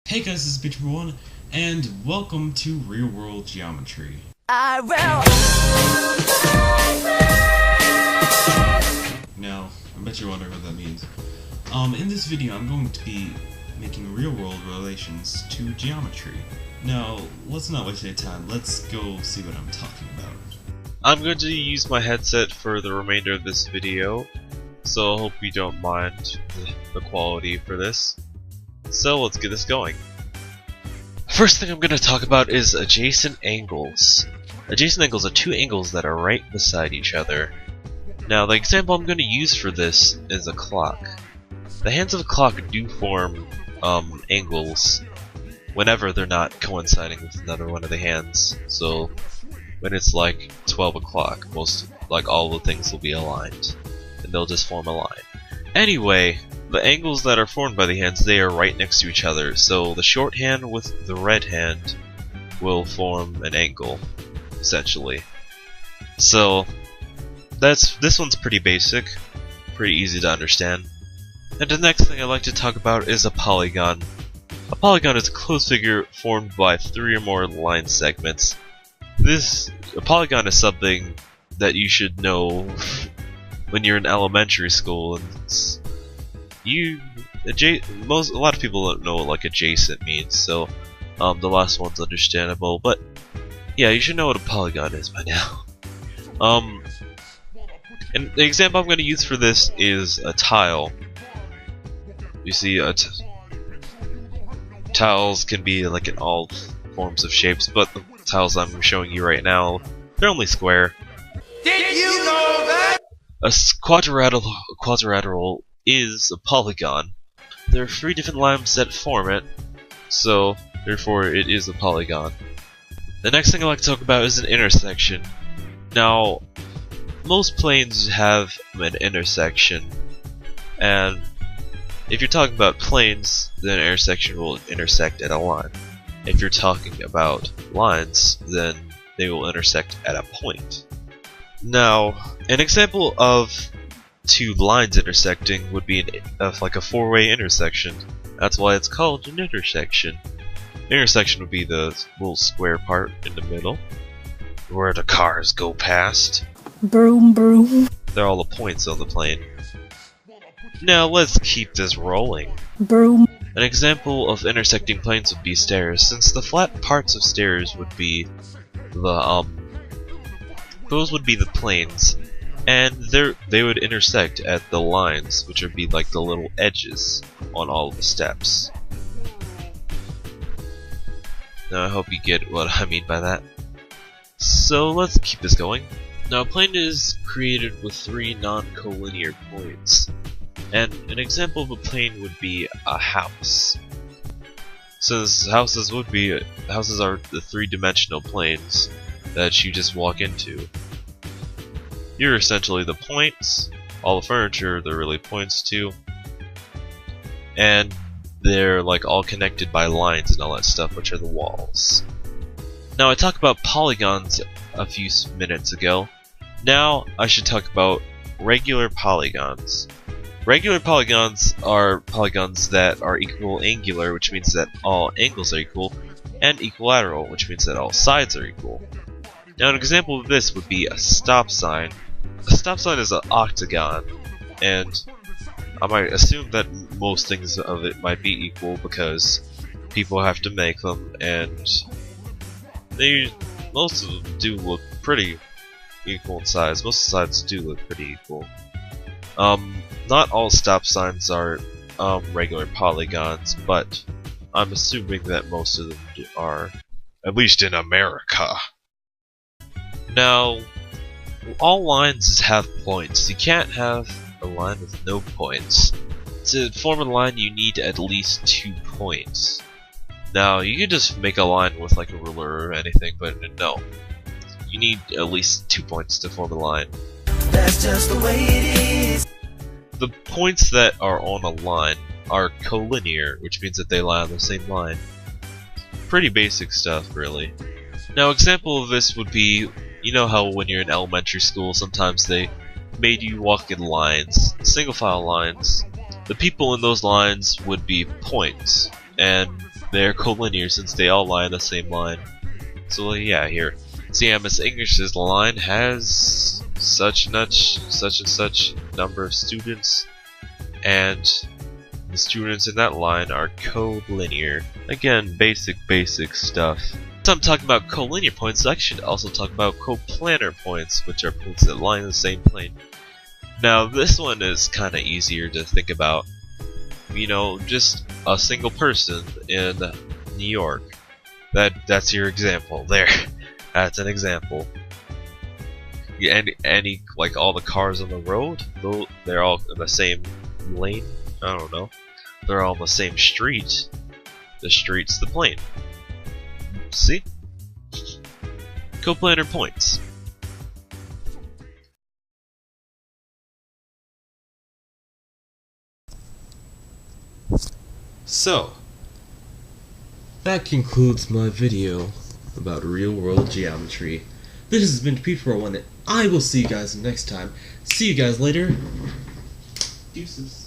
Hey guys, this is Beach1, and welcome to Real World Geometry. Now, I bet you're wondering what that means. In this video, I'm going to be making real world relations to geometry. Now, let's not waste any time, let's go see what I'm talking about. I'm going to use my headset for the remainder of this video, so I hope you don't mind the quality for this. So let's get this going. First thing I'm going to talk about is adjacent angles. Adjacent angles are two angles that are right beside each other. Now the example I'm going to use for this is a clock. The hands of a clock do form angles whenever they're not coinciding with another one of the hands. So when it's like 12 o'clock, all the things will be aligned, and they'll just form a line. Anyway, the angles that are formed by the hands, they are right next to each other, so the short hand with the red hand will form an angle, essentially. So this one's pretty basic, pretty easy to understand. And the next thing I'd like to talk about is a polygon. A polygon is a closed figure formed by three or more line segments. A polygon is something that you should know when you're in elementary school, and a lot of people don't know what adjacent means, so the last one's understandable, but yeah, you should know what a polygon is by now. And the example I'm going to use for this is a tile. You see, tiles can be in all forms of shapes, but the tiles I'm showing you right now, they're only square. Did you know that? A quadrilateral is a polygon. There are three different lines that form it, so therefore it is a polygon. The next thing I'd like to talk about is an intersection. Now, most planes have an intersection, and if you're talking about planes, then an intersection will intersect at a line. If you're talking about lines, then they will intersect at a point. Now, an example of two lines intersecting would be like a four-way intersection. That's why it's called an intersection. Intersection would be the little square part in the middle, where the cars go past. Broom, broom. They're all the points on the plane. Now let's keep this rolling. Broom. An example of intersecting planes would be stairs, since the flat parts of stairs would be those would be the planes, and they would intersect at the lines, which would be like the little edges on all of the steps. Now I hope you get what I mean by that. So let's keep this going. Now a plane is created with three non-collinear points, and an example of a plane would be a house. Since houses are the three-dimensional planes that you just walk into. You're essentially the points, all the furniture, they're really points too, and they're all connected by lines and all that stuff, which are the walls. Now I talked about polygons a few minutes ago. Now I should talk about regular polygons. Regular polygons are polygons that are equal angular, which means that all angles are equal, and equilateral, which means that all sides are equal. Now an example of this would be a stop sign. A stop sign is an octagon, and I might assume that most things of it might be equal because people have to make them, and most of them do look pretty equal in size. Most sides do look pretty equal. Not all stop signs are regular polygons, but I'm assuming that most of them are, at least in America. Now, all lines have points. You can't have a line with no points. To form a line, you need at least 2 points. Now, you can just make a line with a ruler or anything, but no. You need at least 2 points to form a line. That's just the way it is. The points that are on a line are collinear, which means that they lie on the same line. Pretty basic stuff, really. Now, example of this would be, you know how when you're in elementary school, sometimes they made you walk in lines, single file lines. The people in those lines would be points, and they're collinear since they all lie on the same line. So yeah, here. See, Miss English's line has such and such number of students, and the students in that line are collinear. Again, basic stuff. So I'm talking about collinear points, I should also talk about coplanar points, which are points that lie in the same plane. Now this one is kinda easier to think about. You know, just a single person in New York. That's your example there. That's an example. Yeah, any like all the cars on the road, they're all in the same lane. I don't know. They're all on the same street. The street's the plane. See? Coplanar points. So, that concludes my video about real-world geometry. This has been P401, and I will see you guys next time. See you guys later. Deuces.